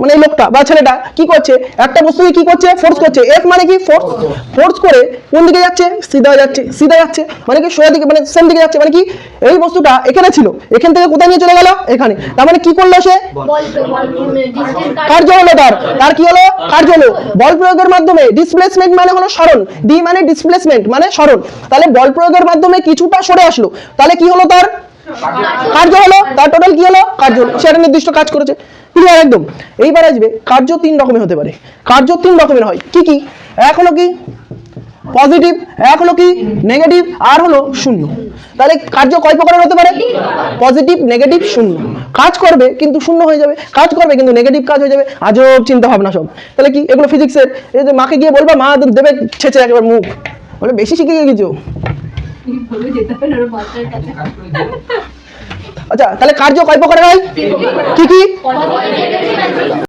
মানে এই লোকটা বা ছেলেটা কি করছে, একটা বস্তুকে কি করছে, ফোর্স করছে। এফ মানে কি ফোর্স, ফোর্স করে কোন দিকে যাচ্ছে, সিধা যাচ্ছে, সিধা যাচ্ছে মানে কি সোজা দিকে, মানে সেম দিকে যাচ্ছে। মানে কি এই বস্তুটা এখানে ছিল, এখান থেকে কোথায় নিয়ে চলে গেল, এখানে। তার মানে কি করলো সে, কার্য হলো তার, তার কি হলো, কার্য হলো। বল প্রয়োগের মাধ্যমে ডিসপ্লেসমেন্ট মানে হলো সরণ, ডি মানে ডিসপ্লেসমেন্ট মানে সরণ। তাহলে বল প্রয়োগের মাধ্যমে কিছুটা সরে আসলো, তাহলে কি হলো, তার কার্য হলো, তার টোটাল কি হলো, কার্য হলো। সেটা নির্দিষ্ট কাজ করেছে। ক্লিয়ার একদম। এইবার আসবে কার্য তিন রকমের হতে পারে। কার্য তিন রকমের হয়, কি কি, এক হলো কি পজিটিভ, এক হলো কি নেগেটিভ, আর হলো শূন্য। তাহলে কার্য কয় প্রকারের হতে পারে, পজিটিভ, নেগেটিভ, শূন্য। কাজ করবে কিন্তু শূন্য হয়ে যাবে, কাজ করবে কিন্তু নেগেটিভ কাজ হয়ে যাবে। আজব চিন্তা ভাবনা সব। তাহলে কি এগুলো ফিজিক্সের। এই যে মাকে গিয়ে বলবা, মা দেবে ছেঁচে একেবারে মুখ, বলে বেশি শিখে গিয়েছো। আচ্ছা তাহলে কার্য কয় প্রকারের হয়, কি কি,